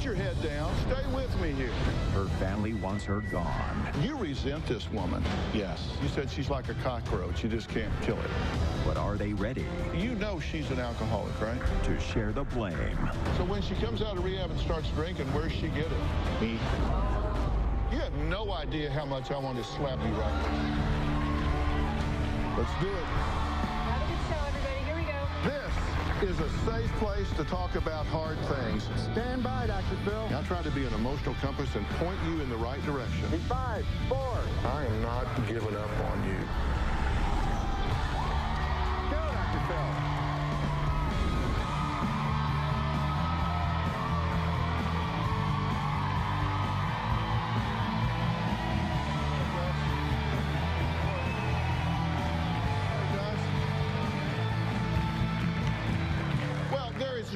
Put your head down. Stay with me here. Her family wants her gone. You resent this woman. Yes. You said she's like a cockroach. You just can't kill it. But are they ready? You know she's an alcoholic, right? To share the blame. So when she comes out of rehab and starts drinking, where's she get it? Me. You have no idea how much I want to slap you right now. Let's do it. Have a good show, everybody. Here we go. This is a safe place to talk about hard things. Stand by, Dr. Phil. I'll try to be an emotional compass and point you in the right direction. In 5, 4. I am not giving up on you. Go, Dr. Phil.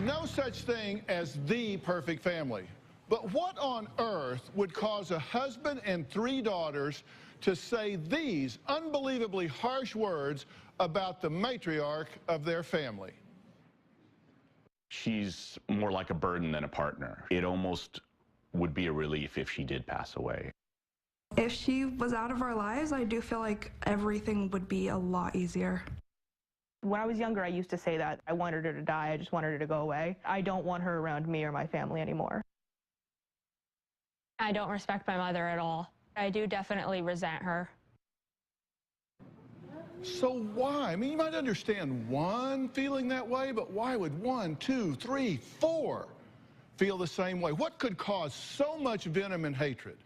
No such thing as the perfect family. But what on earth would cause a husband and 3 daughters to say these unbelievably harsh words about the matriarch of their family? She's more like a burden than a partner. It almost would be a relief if she did pass away. If she was out of our lives, I do feel like everything would be a lot easier. When I was younger, I used to say that. I wanted her to die. I just wanted her to go away. I don't want her around me or my family anymore. I don't respect my mother at all. I do definitely resent her. So why? I mean, you might understand one feeling that way, but why would 1, 2, 3, 4 feel the same way? What could cause so much venom and hatred?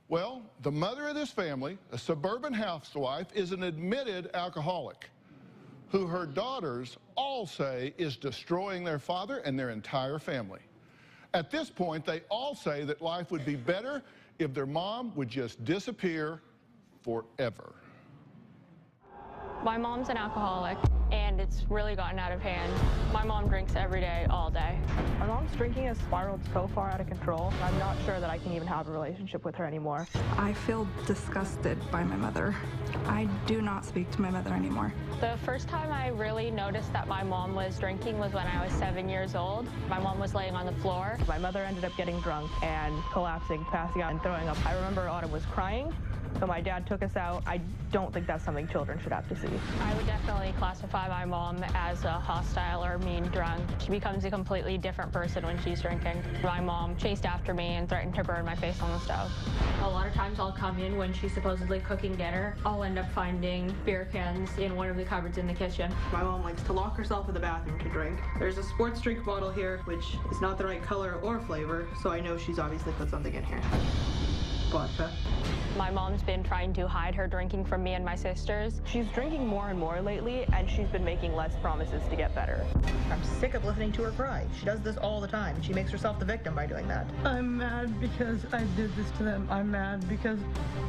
Well, the mother of this family, a suburban housewife, is an admitted alcoholic, who her daughters all say is destroying their father and their entire family. At this point, they all say that life would be better if their mom would just disappear forever. My mom's an alcoholic, and it's really gotten out of hand. My mom drinks every day, all day. My mom's drinking has spiraled so far out of control. I'm not sure that I can even have a relationship with her anymore. I feel disgusted by my mother. I do not speak to my mother anymore. The first time I really noticed that my mom was drinking was when I was 7 years old. My mom was laying on the floor. My mother ended up getting drunk and collapsing, passing out, and throwing up. I remember Autumn was crying, so my dad took us out. I don't think that's something children should have to see. I would definitely classify my mom as a hostile or mean drunk. She becomes a completely different person when she's drinking. My mom chased after me and threatened to burn my face on the stove. A lot of times I'll come in when she's supposedly cooking dinner. I'll end up finding beer cans in one of the cupboards in the kitchen. My mom likes to lock herself in the bathroom to drink. There's a sports drink bottle here, which is not the right color or flavor, so I know she's obviously put something in here. Vodka. My mom's been trying to hide her drinking from me and my sisters. She's drinking more and more lately, and she's been making less promises to get better. I'm sick of listening to her cry. She does this all the time. She makes herself the victim by doing that. I'm mad because I did this to them. I'm mad because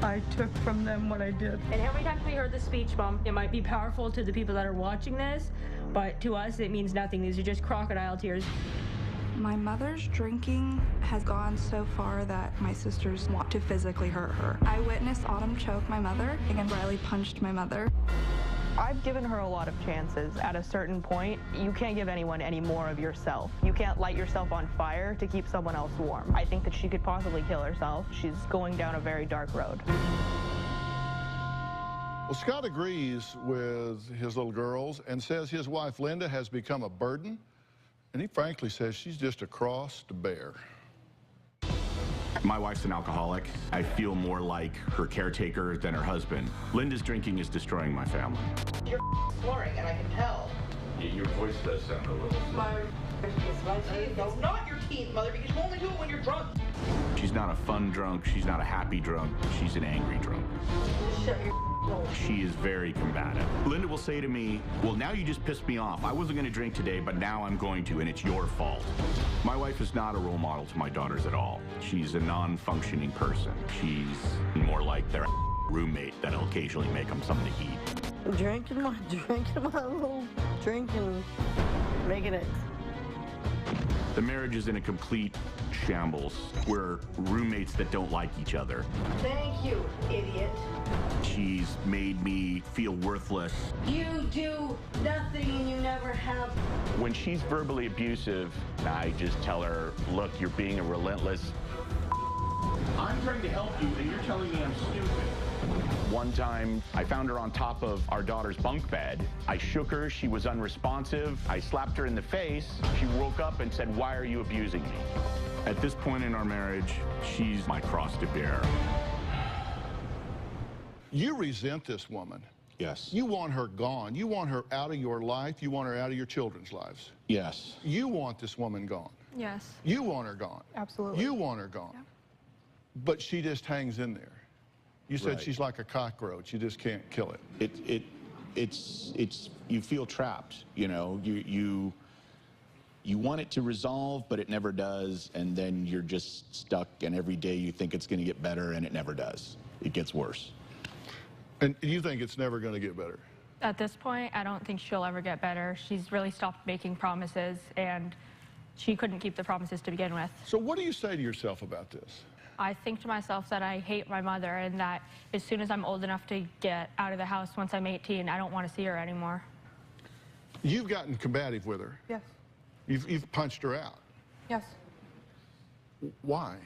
I took from them what I did. And how many times we heard the speech, Mom? It might be powerful to the people that are watching this, but to us it means nothing. These are just crocodile tears. My mother's drinking has gone so far that my sisters want to physically hurt her. I witnessed Autumn choke my mother, and Riley punched my mother. I've given her a lot of chances. At a certain point, you can't give anyone any more of yourself. You can't light yourself on fire to keep someone else warm. I think that she could possibly kill herself. She's going down a very dark road. Well, Scott agrees with his little girls and says his wife Linda has become a burden. And he frankly says she's just a cross to bear. My wife's an alcoholic. I feel more like her caretaker than her husband. Linda's drinking is destroying my family. You're snoring, and I can tell. Your voice does sound a little... It's not your teeth, Mother, because you only do it when you're drunk. She's not a fun drunk. She's not a happy drunk. She's an angry drunk. Shut your She is very combative. Linda will say to me, well, now you just pissed me off. I wasn't going to drink today, but now I'm going to, and it's your fault. My wife is not a role model to my daughters at all. She's a non-functioning person. She's more like their roommate that'll occasionally make them something to eat. Drinking my little drink and making it The marriage is in a complete shambles. We're roommates that don't like each other. Thank you, idiot. She's made me feel worthless. You do nothing and you never have. When she's verbally abusive, I just tell her, look, you're being a relentless. I'm trying to help you and you're telling me I'm stupid. One time, I found her on top of our daughter's bunk bed. I shook her, she was unresponsive. I slapped her in the face. She woke up and said, why are you abusing me? At this point in our marriage, she's my cross to bear. You resent this woman. Yes. You want her gone. You want her out of your life. You want her out of your children's lives. Yes. You want this woman gone. Yes. You want her gone. Absolutely. You want her gone. Yeah. But she just hangs in there. You said Right. she's like a cockroach. You just can't kill it. It's you feel trapped, you know. You want it to resolve, but it never does, and then you're just stuck, and every day you think it's going to get better, and it never does. It gets worse. And you think it's never going to get better? At this point, I don't think she'll ever get better. She's really stopped making promises, and she couldn't keep the promises to begin with. So what do you say to yourself about this? I think to myself that I hate my mother and that as soon as I'm old enough to get out of the house once I'm 18, I don't want to see her anymore. You've gotten combative with her. Yes. You've punched her out. Yes. Why?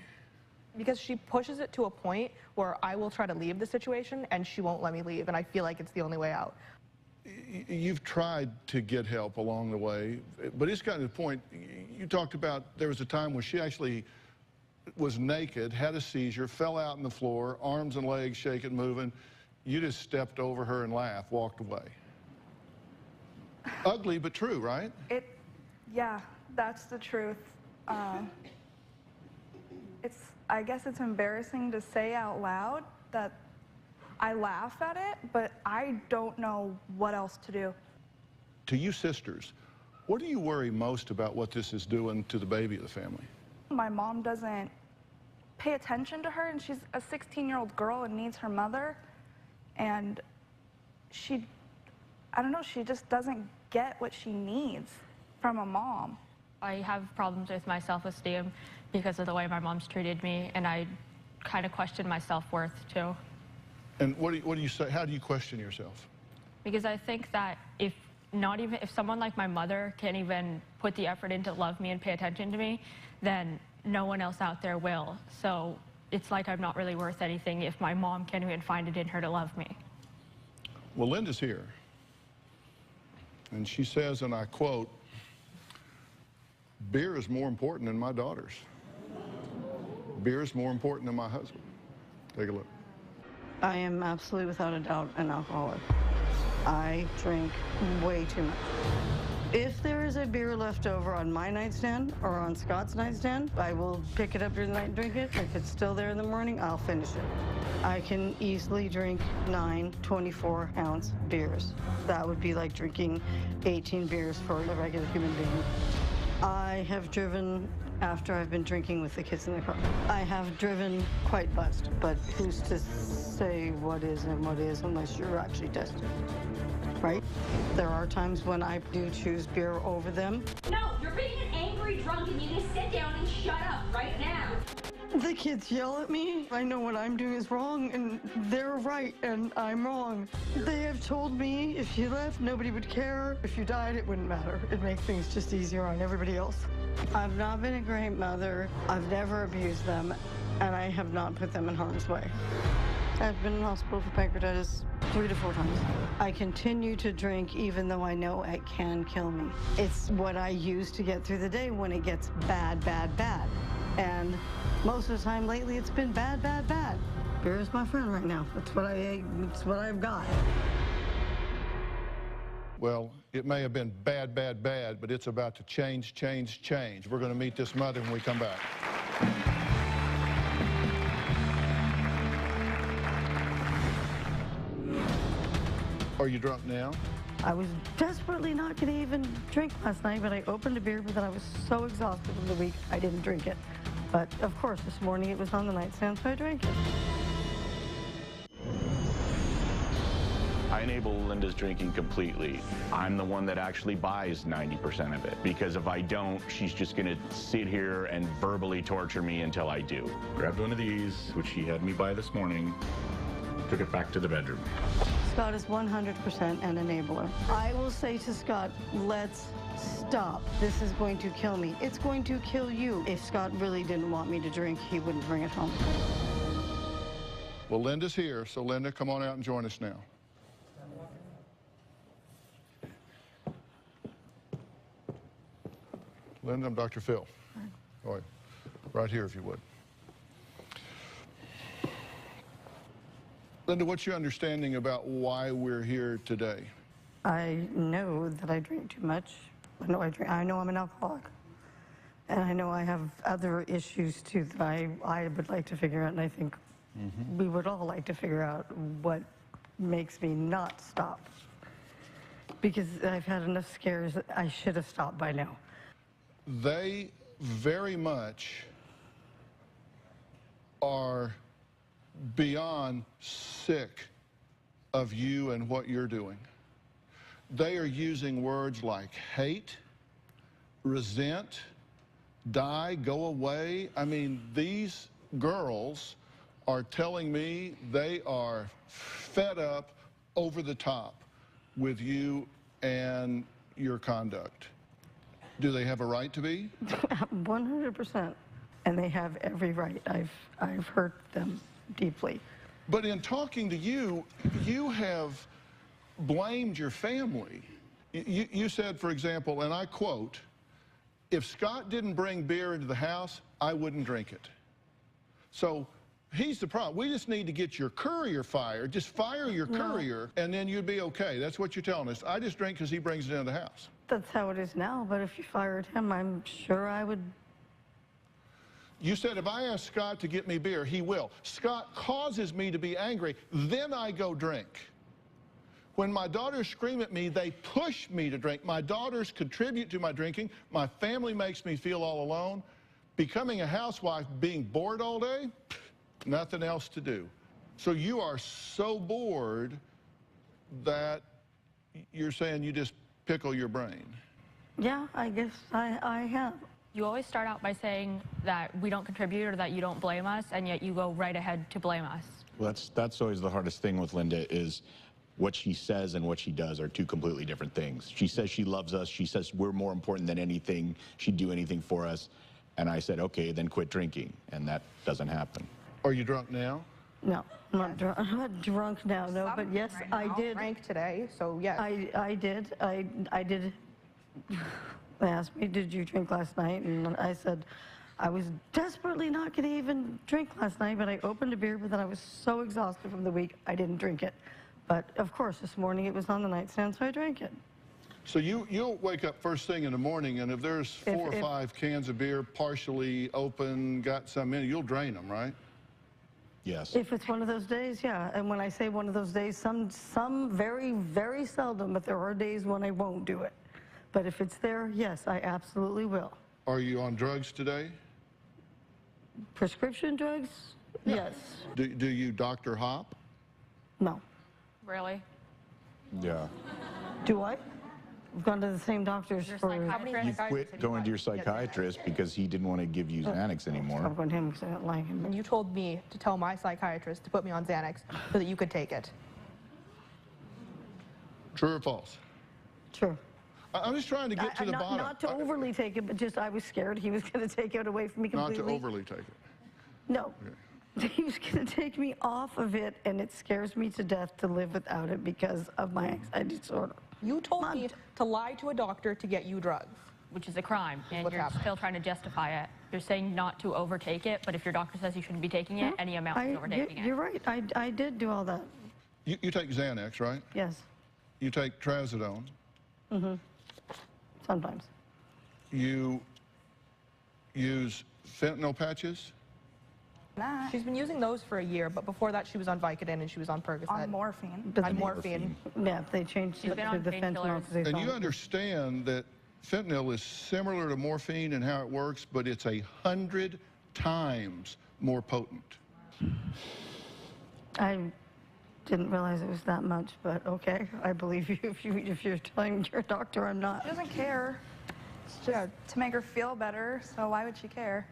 Because she pushes it to a point where I will try to leave the situation and she won't let me leave, and I feel like it's the only way out. You've tried to get help along the way, but it's gotten to the point, you talked about there was a time when she actually was naked, had a seizure, fell out on the floor, arms and legs shaking, moving. You just stepped over her and laughed, walked away. Ugly, but true, right? Yeah, that's the truth. I guess it's embarrassing to say out loud that I laugh at it, but I don't know what else to do. To you sisters, what do you worry most about what this is doing to the baby of the family? My mom doesn't pay attention to her, and she's a 16-year-old girl and needs her mother. And I don't know, she just doesn't get what she needs from a mom. I have problems with my self-esteem because of the way my mom's treated me, and I kind of question my self-worth too. And what do you say? How do you question yourself? Because I think that if someone like my mother can't even put the effort in to love me and pay attention to me, then no one else out there will. So it's like I'm not really worth anything if my mom can't even find it in her to love me. Well, Linda's here. And she says, and I quote, "Beer is more important than my daughters. Beer is more important than my husband." Take a look. I am absolutely without a doubt an alcoholic. I drink way too much. If there is a beer left over on my nightstand or on Scott's nightstand, I will pick it up during the night and drink it. If it's still there in the morning, I'll finish it. I can easily drink 9 24-ounce beers. That would be like drinking 18 beers for a regular human being. I have driven after I've been drinking with the kids in the car. I have driven quite buzzed, but who's to say what is and what is unless you're actually tested, right? There are times when I do choose beer over them. No, you're being an angry drunk and you need to sit down and shut up right now. The kids yell at me. I know what I'm doing is wrong, and they're right, and I'm wrong. They have told me if you left, nobody would care. If you died, it wouldn't matter. It'd make things just easier on everybody else. I've not been a great mother. I've never abused them, and I have not put them in harm's way. I've been in hospital for pancreatitis 3 to 4 times. I continue to drink even though I know it can kill me. It's what I use to get through the day when it gets bad, bad, bad. And most of the time lately, it's been bad, bad, bad. Beer is my friend right now. It's what I've got. Well, it may have been bad, bad, bad, but it's about to change, change, change. We're going to meet this mother when we come back. Are you drunk now? I was desperately not going to even drink last night, but I opened a beer, but then I was so exhausted from the week, I didn't drink it. But of course, this morning it was on the nightstand, so I drank it. I enable Linda's drinking completely. I'm the one that actually buys 90% of it, because if I don't, she's just gonna sit here and verbally torture me until I do. Grabbed one of these, which she had me buy this morning, took it back to the bedroom. Scott is 100% an enabler. I will say to Scott, let's stop. This is going to kill me. It's going to kill you. If Scott really didn't want me to drink, he wouldn't bring it home. Well, Linda's here, so Linda, come on out and join us now. Linda, I'm Dr. Phil. All right. Right here, if you would. Linda, what's your understanding about why we're here today? I know that I drink too much. I know I'm an alcoholic. And I know I have other issues too that I would like to figure out, and I think we would all like to figure out what makes me not stop. Because I've had enough scares that I should have stopped by now. They very much are beyond sick of you and what you're doing. They are using words like hate, resent, die, go away. I mean, these girls are telling me they are fed up, over the top with you and your conduct. Do they have a right to be? 100%. And they have every right. I've hurt them deeply. But in talking to you, you have blamed your family. You said, for example, and I quote, if Scott didn't bring beer into the house, I wouldn't drink it. So he's the problem. We just need to get your courier fired. Just fire your courier, and then you'd be okay. That's what you're telling us. I just drink because he brings it into the house. That's how it is now, but if you fired him, I'm sure I would. You said if I ask Scott to get me beer, he will. Scott causes me to be angry, then I go drink. When my daughters scream at me, they push me to drink. My daughters contribute to my drinking. My family makes me feel all alone. Becoming a housewife, being bored all day, nothing else to do. So you are so bored that you're saying you just pickle your brain. Yeah, I guess I have. You always start out by saying that we don't contribute or that you don't blame us, and yet you go right ahead to blame us. Well, that's always the hardest thing with Linda is what she says and what she does are two completely different things. She says she loves us. She says we're more important than anything. She'd do anything for us. And I said, okay, then quit drinking. And that doesn't happen. Are you drunk now? No, I'm not drunk. I'm not drunk now, no, but yes, right I now. did. Drank today, so yes. I did. I did. They asked me, did you drink last night? And I said, I was desperately not going to even drink last night, but I opened a beer, but then I was so exhausted from the week, I didn't drink it. But of course, this morning it was on the nightstand, so I drank it. So you'll wake up first thing in the morning, and if there's four or five cans of beer partially open, got some in it, you'll drain them, right? Yes. If it's one of those days, yeah. And when I say one of those days, some very, very seldom, but there are days when I won't do it. But if it's there, yes, I absolutely will. Are you on drugs today? Prescription drugs? Yes. Do you Dr. Hop? No. Really? Yeah. Do I? I've gone to the same doctors for... You quit going to your psychiatrist because he didn't want to give you Xanax anymore. I'm going to him because I don't like him. And you told me to tell my psychiatrist to put me on Xanax so that you could take it. True or false? True. I'm just trying to get to the bottom. Not to overly take it, but just I was scared he was going to take it away from me completely. Not to overly take it. No. Okay. He was going to take me off of it, and it scares me to death to live without it because of my anxiety disorder. You told me to lie to a doctor to get you drugs. Which is a crime, and you're still trying to justify it. You're saying not to overtake it, but if your doctor says you shouldn't be taking it, any amount is overtaking it. You're right. I did do all that. You take Xanax, right? Yes. You take Trazodone. Mm-hmm. Sometimes. You use fentanyl patches? She's been using those for a year, but before that she was on Vicodin and she was on Percocet. On morphine. On morphine. Yeah, they changed it to the fentanyl. And you understand that fentanyl is similar to morphine in how it works, but it's 100 times more potent. didn't realize it was that much, but okay, I believe you if you're telling your doctor I'm not. She doesn't care. It's just to make her feel better, so why would she care?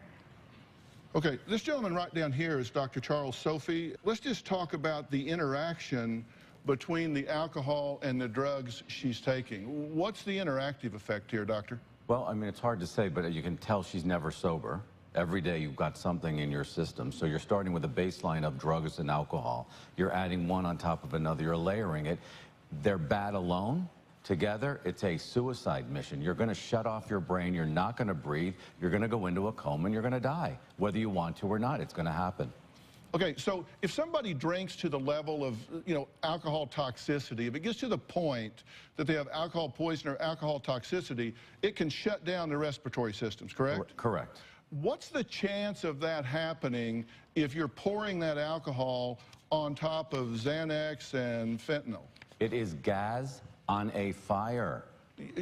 Okay, this gentleman right down here is Dr. Charles Sophie. Let's just talk about the interaction between the alcohol and the drugs she's taking. What's the interactive effect here, doctor? Well, I mean, it's hard to say, but you can tell she's never sober. Every day you've got something in your system. So you're starting with a baseline of drugs and alcohol. You're adding one on top of another. You're layering it. They're bad alone. Together, it's a suicide mission. You're going to shut off your brain. You're not going to breathe. You're going to go into a coma and you're going to die. Whether you want to or not, it's going to happen. Okay, so if somebody drinks to the level of, alcohol toxicity, if it gets to the point that they have alcohol poison or alcohol toxicity, it can shut down the respiratory systems, correct? Correct. What's the chance of that happening if you're pouring that alcohol on top of Xanax and fentanyl? It is gas on a fire.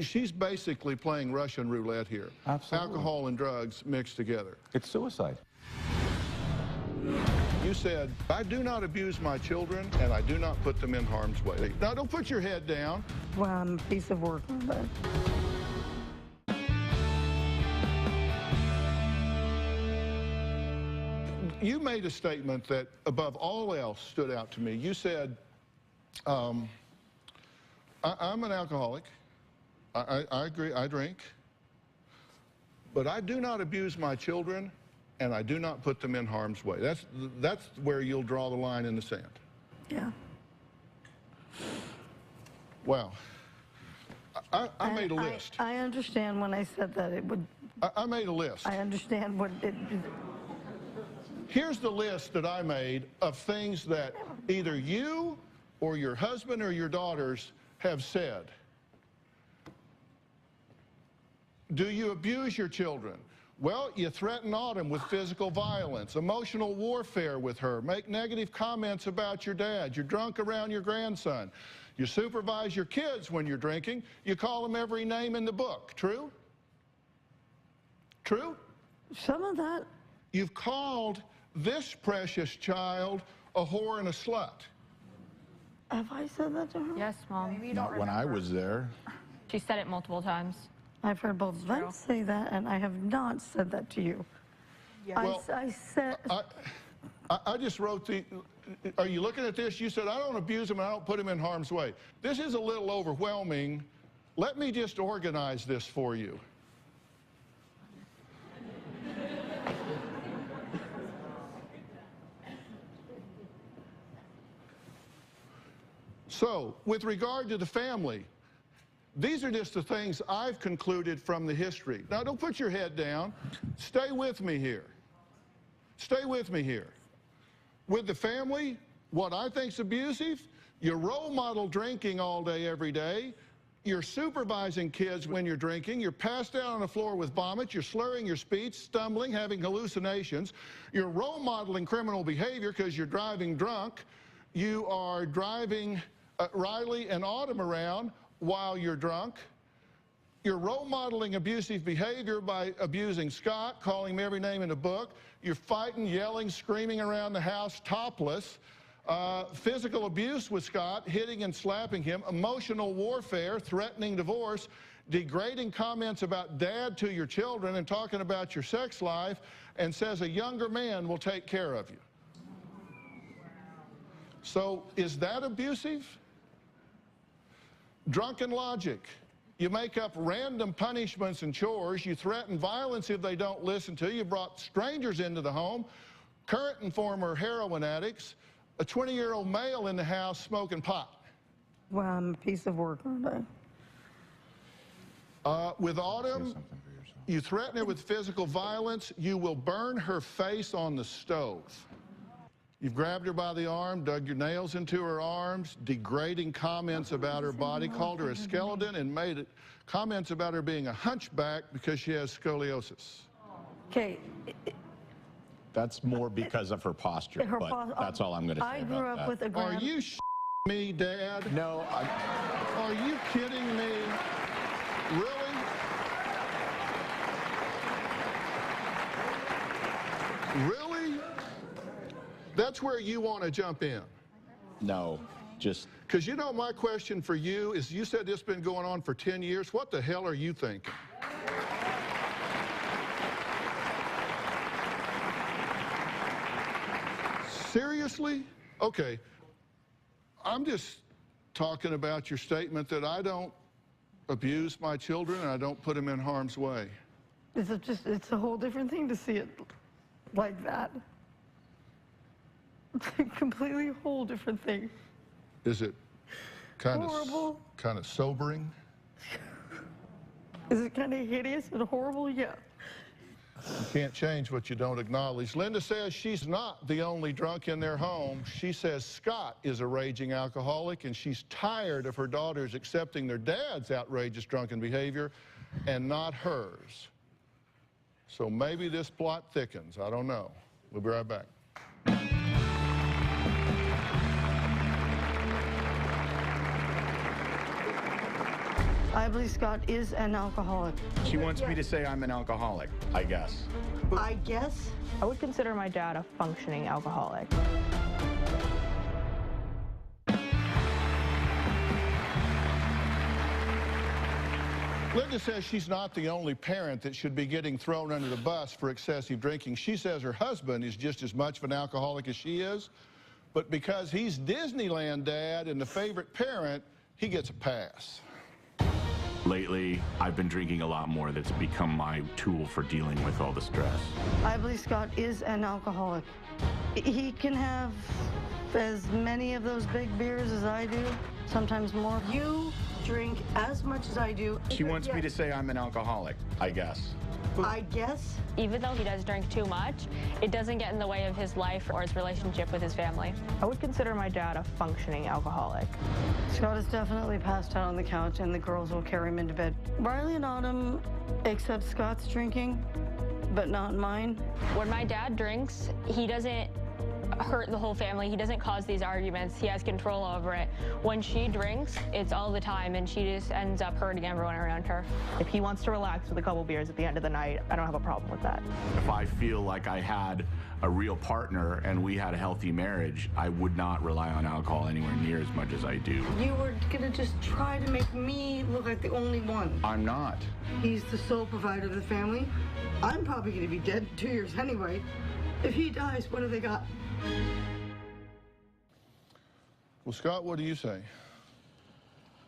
She's basically playing Russian roulette here. Absolutely. Alcohol and drugs mixed together. It's suicide. You said, I do not abuse my children and I do not put them in harm's way. Now, don't put your head down. Well, I'm a piece of work, but You made a statement that above all else stood out to me. You said, I'm an alcoholic. I agree, I drink. But I do not abuse my children, and I do not put them in harm's way. That's where you'll draw the line in the sand. yeah. Wow. I made a list. I understand when I said that it would. I made a list. I understand what it. Here's the list that I made of things that either you or your husband or your daughters have said. Do you abuse your children? Well, you threaten Autumn with physical violence, emotional warfare with her, make negative comments about your dad, you're drunk around your grandson, you supervise your kids when you're drinking, you call them every name in the book. True? True? Some of that. You've called this precious child a whore and a slut. Have I said that to her? Yes, Mom. Maybe you don't Not when I was there. She said it multiple times. I've heard both of them say that, and I have not said that to you. Yeah. Well, I said. I just wrote the, are you looking at this? You said, I don't abuse him and I don't put him in harm's way. This is a little overwhelming. Let me just organize this for you. So, with regard to the family, these are just the things I've concluded from the history. Now, don't put your head down. Stay with me here. Stay with me here. With the family, what I think's abusive, you role model drinking all day, every day. You're supervising kids when you're drinking. You're passed out on the floor with vomit. You're slurring your speech, stumbling, having hallucinations. You're role modeling criminal behavior because you're driving drunk. You are driving Riley and Autumn around while you're drunk. You're role modeling abusive behavior by abusing Scott, calling him every name in the book. You're fighting, yelling, screaming around the house topless. Physical abuse with Scott, hitting and slapping him. Emotional warfare, threatening divorce. Degrading comments about dad to your children and talking about your sex life, and says a younger man will take care of you. So is that abusive? Drunken logic. You make up random punishments and chores. You threaten violence if they don't listen to you. You brought strangers into the home, current and former heroin addicts, a 20-year-old male in the house smoking pot. Well, I'm a piece of work, aren't I? With Autumn, you threaten her with physical violence. You will burn her face on the stove. You've grabbed her by the arm, dug your nails into her arms, degrading comments about her body, called her a skeleton, and made comments about her being a hunchback because she has scoliosis. Okay. That's more because of her posture, but that's all I'm going to say I about grew up that. with a Are you me, Dad? No, Are you kidding me? Really? Really? That's where you want to jump in. No, just... Because you know, my question for you is, you said this has been going on for 10 years. What the hell are you thinking? Seriously? Okay. I'm just talking about your statement that I don't abuse my children and I don't put them in harm's way. It's a whole different thing to see it like that. It's a completely whole different thing. Is it kind horrible? Kind of sobering? Is it kind of hideous and horrible? Yeah. You can't change what you don't acknowledge. Linda says she's not the only drunk in their home. She says Scott is a raging alcoholic, and she's tired of her daughters accepting their dad's outrageous drunken behavior and not hers. So maybe this plot thickens. I don't know. We'll be right back. I believe Scott is an alcoholic. She wants me to say I'm an alcoholic, I guess. I guess? I would consider my dad a functioning alcoholic. Linda says she's not the only parent that should be getting thrown under the bus for excessive drinking. She says her husband is just as much of an alcoholic as she is, but because he's Disneyland dad and the favorite parent, he gets a pass. Lately, I've been drinking a lot more. That's become my tool for dealing with all the stress. I believe Scott is an alcoholic. He can have as many of those big beers as I do, sometimes more. You drink as much as I do. She wants me to say I'm an alcoholic, I guess. I guess? Even though he does drink too much, it doesn't get in the way of his life or his relationship with his family. I would consider my dad a functioning alcoholic. Scott is definitely passed out on the couch, and the girls will carry him into bed. Riley and Autumn accept Scott's drinking, but not mine. When my dad drinks, he doesn't hurt the whole family. He doesn't cause these arguments. He has control over it. When she drinks, it's all the time, and she just ends up hurting everyone around her. If he wants to relax with a couple beers at the end of the night, I don't have a problem with that. If I feel like I had a real partner and we had a healthy marriage, I would not rely on alcohol anywhere near as much as I do. You were gonna just try to make me look like the only one. I'm not. He's the sole provider of the family. I'm probably gonna be dead in 2 years anyway. If he dies, what have they got? Well, Scott, what do you say?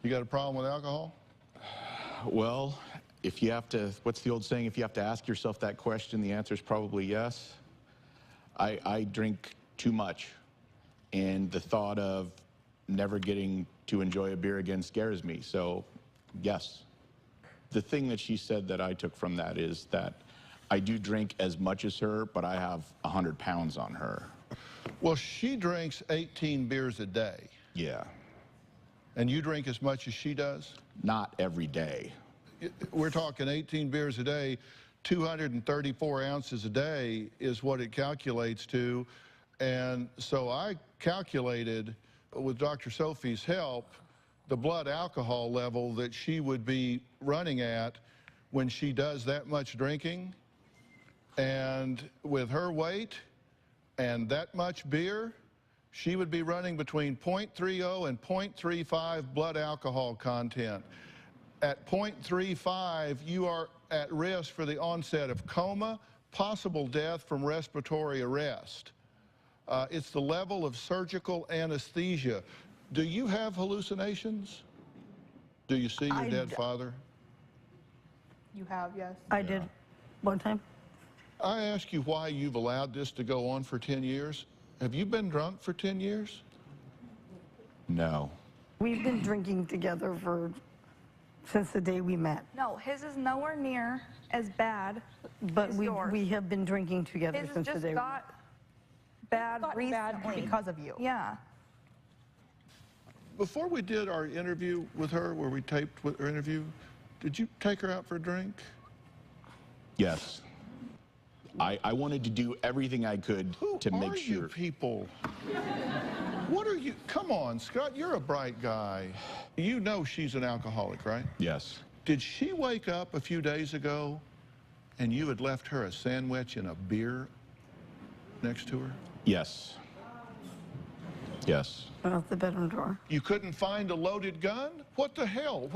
You got a problem with alcohol? Well, if you have to, what's the old saying? If you have to ask yourself that question, the answer is probably yes. I drink too much, and the thought of never getting to enjoy a beer again scares me, so yes. The thing that she said that I took from that is that I do drink as much as her, but I have 100 pounds on her. Well, she drinks 18 beers a day. Yeah. And you drink as much as she does? Not every day. We're talking 18 beers a day, 234 ounces a day is what it calculates to. And so I calculated, with Dr. Sophie's help, the blood alcohol level that she would be running at when she does that much drinking. And with her weight and that much beer, she would be running between 0.30 and 0.35 blood alcohol content. At 0.35, you are at risk for the onset of coma, possible death from respiratory arrest. It's the level of surgical anesthesia. Do you have hallucinations? Do you see your dead father? You have, yes. I did one time. I ask you why you've allowed this to go on for 10 years. Have you been drunk for 10 years? No. We've been drinking together since the day we met. No, his is nowhere near as bad But as we yours. have been drinking together His since the just day we met. got bad Gotten bad recently. because of you. Yeah. Before we did our interview with her, where we taped with her interview, did you take her out for a drink? Yes. I wanted to do everything I could to make sure. Who are you people? What are you? Come on, Scott, you're a bright guy. You know she's an alcoholic, right? Yes. Did she wake up a few days ago and you had left her a sandwich and a beer next to her? Yes. Yes. Out the bedroom drawer. You couldn't find a loaded gun? What the hell?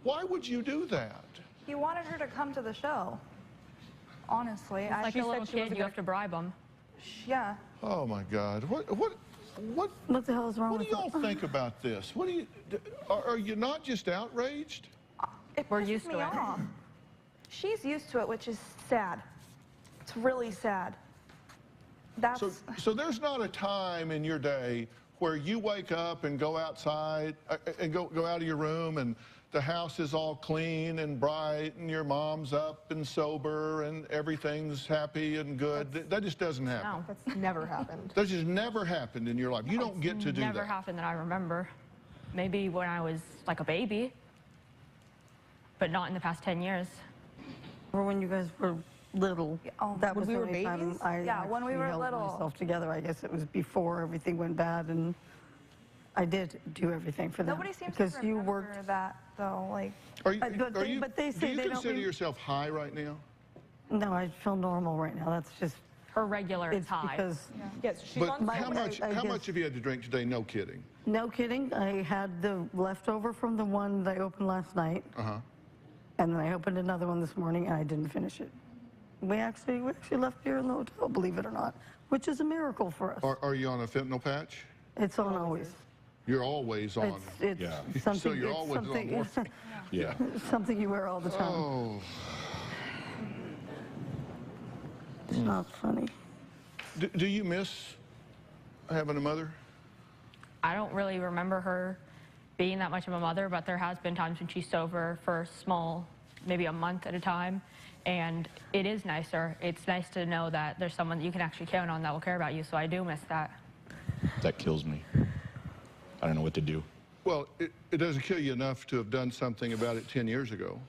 Why would you do that? He wanted her to come to the show. Honestly, Like a little kid, you have to bribe them. Yeah. Oh my God! What the hell is wrong What with do y'all think about this? What do you? Are you not just outraged? We're used to it. She's used to it, which is sad. It's really sad. That's So there's not a time in your day where you wake up and go outside and go out of your room and the house is all clean and bright and your mom's up and sober and everything's happy and good. That just doesn't happen. No, that's never happened. That just never happened in your life. You don't get to do that. Never happened that I remember. Maybe when I was like a baby, but not in the past 10 years. Or when you guys were little. That was we the were only time babies? I when we were held little. myself together. I guess it was before everything went bad, and I did do everything for them. Nobody seems because to you remember worked. that though. Like, but they say do you they consider don't. yourself high right now? No, I feel normal right now. That's just. Her regular is high. Because Yes, she's But on how much? I How guess- much have you had to drink today? No kidding. no kidding, I had the leftover from the one that I opened last night, and then I opened another one this morning, and I didn't finish it. We actually left here in the hotel, believe it or not, which is a miracle for us. Are you on a fentanyl patch? It's on always. You're always on. It's something. So you're it's always on something, morphine. Yeah. something you wear all the time. Oh. It's not funny. Do you miss having a mother? I don't really remember her being that much of a mother, but there has been times when she's sober for small, maybe a month at a time, and it is nicer. It's nice to know that there's someone that you can actually count on that will care about you, so I do miss that. That kills me. I don't know what to do. Well, it doesn't kill you enough to have done something about it 10 years ago,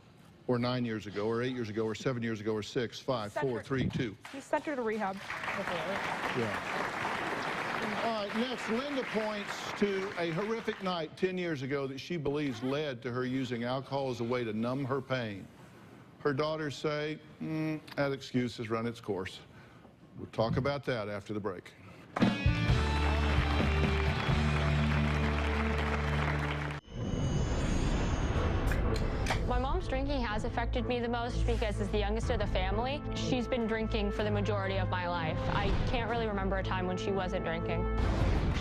or 9 years ago, or 8 years ago, or 7 years ago, or 6, 5, 4, 3, 2. He sent her to rehab before. Yeah. All right, next, Linda points to a horrific night 10 years ago that she believes led to her using alcohol as a way to numb her pain. Her daughters say, that excuse has run its course. We'll talk about that after the break. My mom's drinking has affected me the most because as the youngest of the family, she's been drinking for the majority of my life. I can't really remember a time when she wasn't drinking.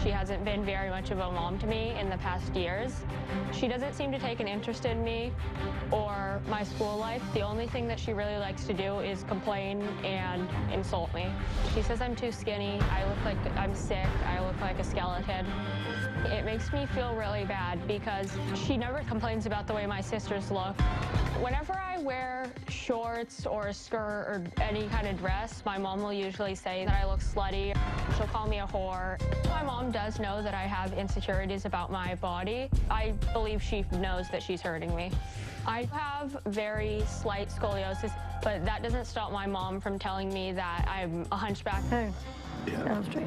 She hasn't been very much of a mom to me in the past years. She doesn't seem to take an interest in me or my school life. The only thing that she really likes to do is complain and insult me. She says I'm too skinny, I look like I'm sick, I look like a skeleton. It makes me feel really bad because she never complains about the way my sisters look. Whenever I wear shorts or a skirt or any kind of dress, my mom will usually say that I look slutty. She'll call me a whore. My mom does know that I have insecurities about my body. I believe she knows that she's hurting me. I have very slight scoliosis, but that doesn't stop my mom from telling me that I'm a hunchback. Hey, stand straight.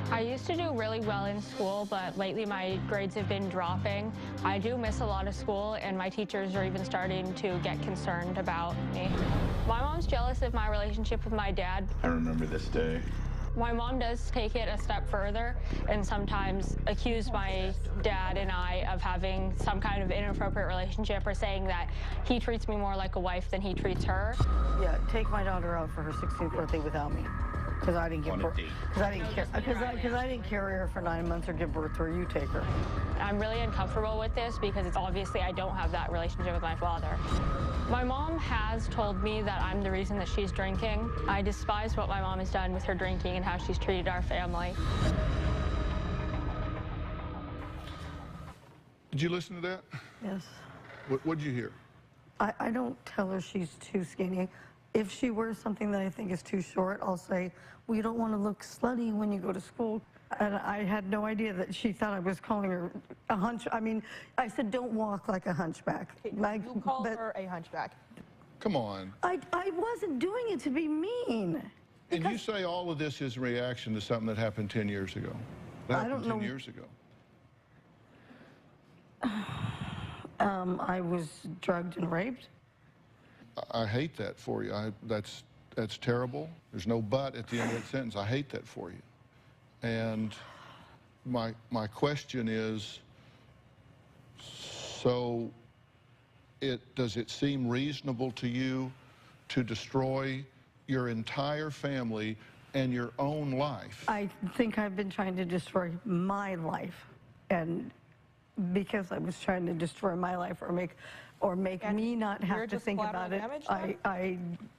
I used to do really well in school, but lately my grades have been dropping. I do miss a lot of school, and my teachers are even starting to get concerned about me. My mom's jealous of my relationship with my dad. I remember this day. My mom does take it a step further and sometimes accuse my dad and I of having some kind of inappropriate relationship or saying that he treats me more like a wife than he treats her. Yeah, take my daughter out for her 16th birthday without me. Because I didn't give birth. Because I didn't carry her for 9 months or give birth to her. You take her. I'm really uncomfortable with this because it's obviously I don't have that relationship with my father. My mom has told me that I'm the reason that she's drinking. I despise what my mom has done with her drinking and how she's treated our family. Did you listen to that? Yes. What did you hear? I don't tell her she's too skinny. If she wears something that I think is too short, I'll say, well, you don't want to look slutty when you go to school. And I had no idea that she thought I was calling her a hunch. I mean, I said, don't walk like a hunchback. You call her a hunchback. Come on. I wasn't doing it to be mean. And you say all of this is in reaction to something that happened 10 years ago. That happened 10 years ago. I was drugged and raped. I hate that for you. That's terrible. There's no but at the end of that sentence. I hate that for you. And my question is, so does it seem reasonable to you to destroy your entire family and your own life? I think I've been trying to destroy my life, and because I was trying to destroy my life or make me not have to think about it,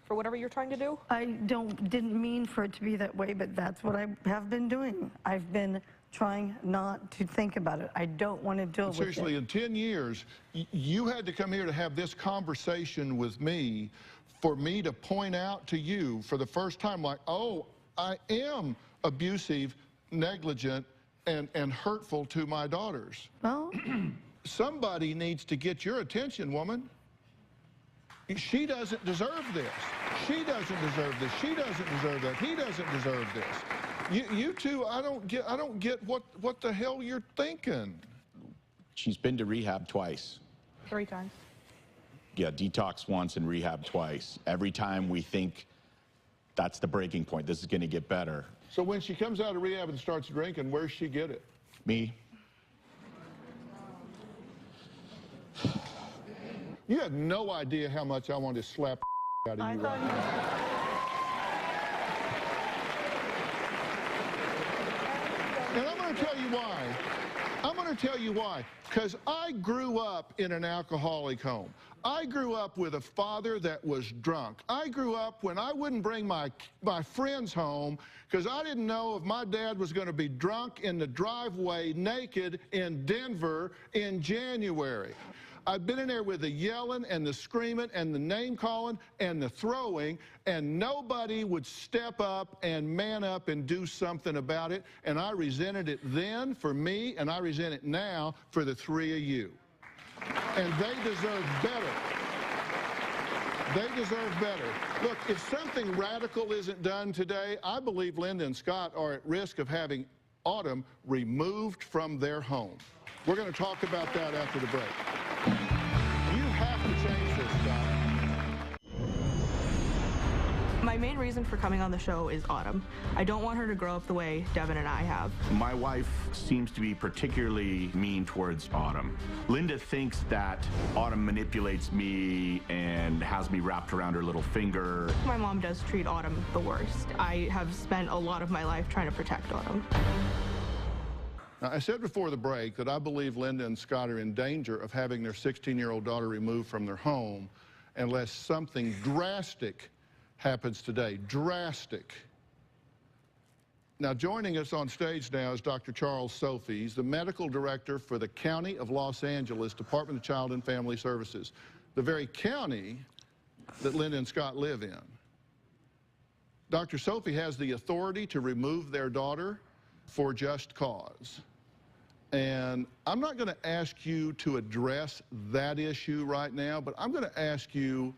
for whatever you're trying to do? I didn't mean for it to be that way, but that's what I have been doing. I've been trying not to think about it. I don't want to deal with it. Seriously, in 10 years, you had to come here to have this conversation with me for me to point out to you for the first time, like, oh, I am abusive, negligent, and hurtful to my daughters. Well, somebody needs to get your attention, woman. She doesn't deserve this. She doesn't deserve this. She doesn't deserve that. He doesn't deserve this. You two, I don't get what the hell you're thinking. She's been to rehab twice. 3 times. Yeah, detox once and rehab twice. Every time we think that's the breaking point, this is going to get better. So when she comes out of rehab and starts drinking, where's she get it? Me. You have no idea how much I want to slap out of you right now. And I'm going to tell you why. I'm going to tell you why. Because I grew up in an alcoholic home. I grew up with a father that was drunk. I grew up when I wouldn't bring my friends home because I didn't know if my dad was going to be drunk in the driveway naked in Denver in January. I've been in there with the yelling and the screaming and the name calling and the throwing, and nobody would step up and man up and do something about it. And I resented it then for me, and I resent it now for the 3 of you. And they deserve better. They deserve better. Look, if something radical isn't done today, I believe Linda and Scott are at risk of having Autumn removed from their home. We're going to talk about that after the break. You have to change this, Scott. My main reason for coming on the show is Autumn. I don't want her to grow up the way Devin and I have. My wife seems to be particularly mean towards Autumn. Linda thinks that Autumn manipulates me and has me wrapped around her little finger. My mom does treat Autumn the worst. I have spent a lot of my life trying to protect Autumn. Now, I said before the break that I believe Linda and Scott are in danger of having their 16-year-old daughter removed from their home unless something drastic happens today. Drastic. Now, joining us on stage now is Dr. Charles Sophie. He's the medical director for the County of Los Angeles Department of Child and Family Services, the very county that Linda and Scott live in. Dr. Sophie has the authority to remove their daughter for just cause. And I'm not going to ask you to address that issue right now, but I'm going to ask you,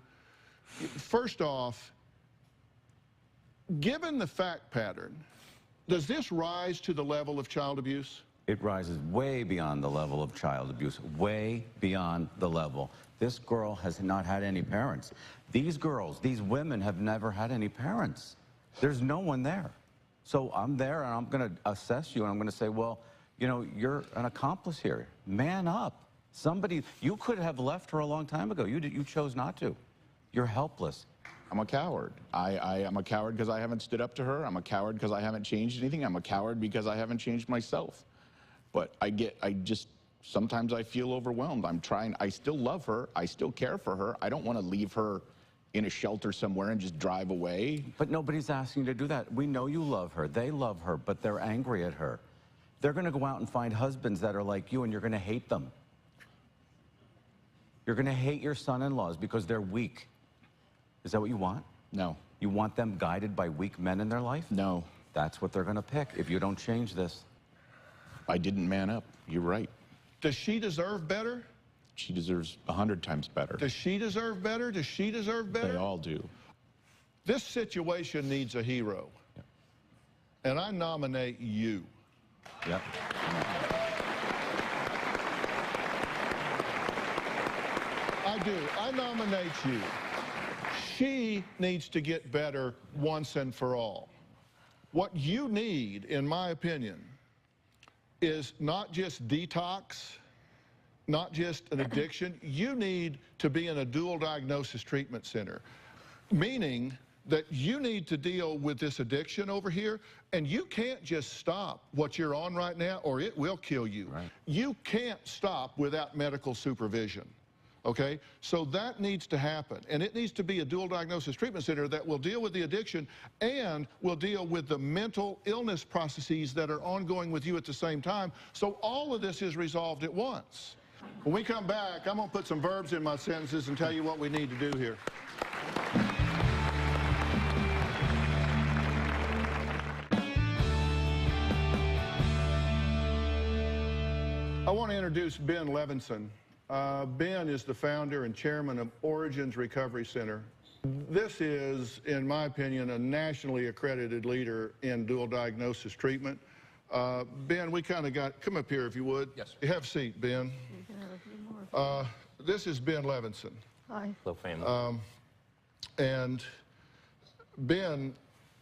first off, given the fact pattern, does this rise to the level of child abuse? It rises way beyond the level of child abuse, way beyond the level. This girl has not had any parents. These girls, these women have never had any parents. There's no one there. So I'm there and I'm going to assess you and I'm going to say, well, you know, you're an accomplice here. Man up. Somebody, you could have left her a long time ago. You chose not to. You're helpless. I'm a coward. I am a coward because I haven't stood up to her. I'm a coward because I haven't changed anything. I'm a coward because I haven't changed myself. But sometimes I feel overwhelmed. I still love her. I still care for her. I don't want to leave her in a shelter somewhere and just drive away. But nobody's asking you to do that. We know you love her. They love her, but they're angry at her. They're going to go out and find husbands that are like you, and you're going to hate them. You're going to hate your son-in-laws because they're weak. Is that what you want? No. You want them guided by weak men in their life? No. That's what they're going to pick if you don't change this. I didn't man up. You're right. Does she deserve better? She deserves 100 times better. Does she deserve better? Does she deserve better? They all do. This situation needs a hero. Yep. And I nominate you. Yep. I do. I nominate you. She needs to get better once and for all. What you need, in my opinion, is not just detox, not just an addiction. You need to be in a dual diagnosis treatment center, meaning that you need to deal with this addiction over here, and you can't just stop what you're on right now or it will kill you. Right. You can't stop without medical supervision. Okay, so that needs to happen, and it needs to be a dual diagnosis treatment center that will deal with the addiction and will deal with the mental illness processes that are ongoing with you at the same time, so all of this is resolved at once. When we come back, I'm going to put some verbs in my sentences and tell you what we need to do here. I want to introduce Ben Levinson. Ben is the founder and chairman of Origins Recovery Center. This is, in my opinion, a nationally accredited leader in dual diagnosis treatment. Ben, we kind of got, come up here if you would. Yes. You have a seat, Ben. This is Ben Levinson. Hi. Hello, family. And Ben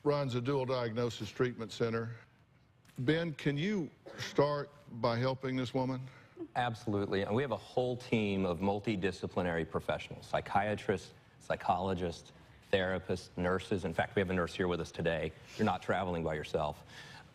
runs a dual diagnosis treatment center. Ben, can you start by helping this woman? Absolutely. And we have a whole team of multidisciplinary professionals, psychiatrists, psychologists, therapists, nurses. In fact, we have a nurse here with us today. You're not traveling by yourself.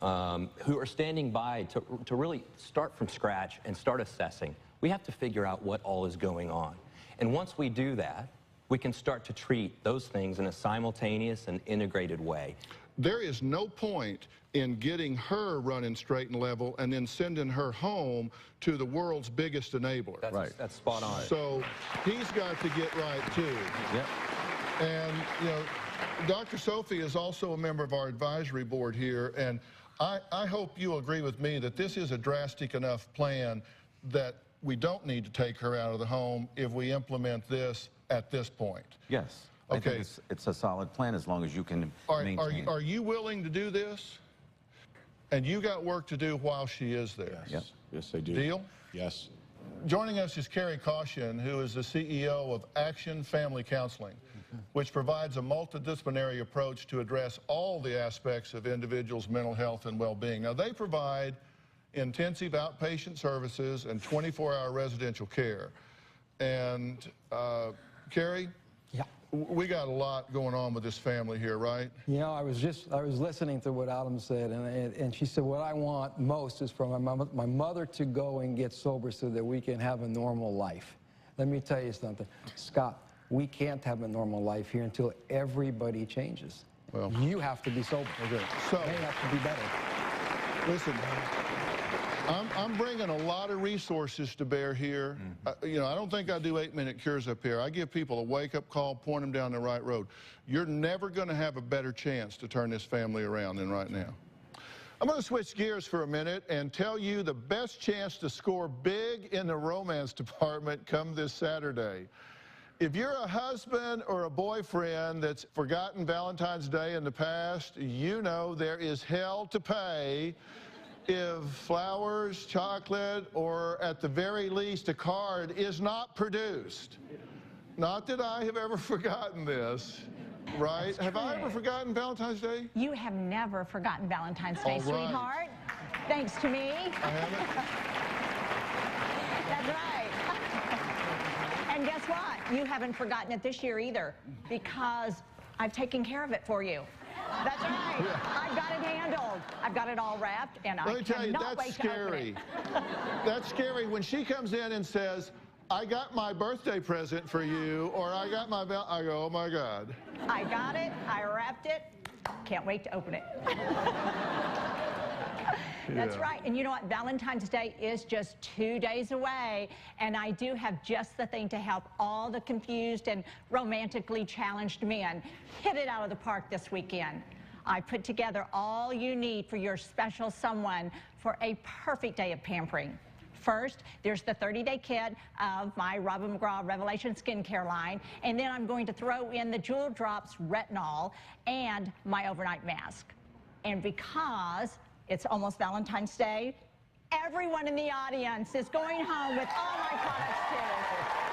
Who are standing by to really start from scratch and start assessing. We have to figure out what all is going on. And once we do that, we can start to treat those things in a simultaneous and integrated way. There is no point in getting her running straight and level and then sending her home to the world's biggest enabler. That's spot on. So he's got to get right too. Yep. And, you know, Dr. Sophie is also a member of our advisory board here, and I hope you'll agree with me that this is a drastic enough plan that we don't need to take her out of the home if we implement this at this point. Yes. Okay. I think it's a solid plan as long as you can maintain. Are you willing to do this? And you got work to do while she is there. Yes. Yep. Yes, I do. Deal? Yes. Joining us is Carrie Caution, who is the CEO of Action Family Counseling, which provides a multidisciplinary approach to address all the aspects of individuals' mental health and well-being. Now, they provide intensive outpatient services and 24-hour residential care. And Carrie, yeah, we got a lot going on with this family here, right? You know, I was listening to what Autumn said, and she said what I want most is for my mother to go and get sober so that we can have a normal life. Let me tell you something, Scott, we can't have a normal life here until everybody changes. Well, you have to be sober. So they have to be better. Listen, I'm bringing a lot of resources to bear here. You know, I don't think I do 8-minute cures up here. I give people a wake-up call, point them down the right road. You're never going to have a better chance to turn this family around than right now. I'm going to switch gears for a minute and tell you the best chance to score big in the romance department come this Saturday. If you're a husband or a boyfriend that's forgotten Valentine's Day in the past, you know there is hell to pay if flowers, chocolate, or at the very least a card is not produced. Not that I have ever forgotten this, right? Have I ever forgotten Valentine's Day? You have never forgotten Valentine's Day, sweetheart. Thanks to me. I haven't? That's right. And guess what? You haven't forgotten it this year either, because I've taken care of it for you. That's right. Yeah. I've got it handled. I've got it all wrapped, and I cannot wait to open it. That's scary when she comes in and says, I got my birthday present for you, or I got my I go, oh my God. I got it. I wrapped it. Can't wait to open it. That's right. And you know what? Valentine's Day is just 2 days away, and I do have just the thing to help all the confused and romantically challenged men hit it out of the park this weekend. I put together all you need for your special someone for a perfect day of pampering. First, there's the 30-day kit of my McGraw Revelation skincare line, and then I'm going to throw in the Jewel Drops retinol and my overnight mask. And because it's almost Valentine's Day, everyone in the audience is going home with all my products too.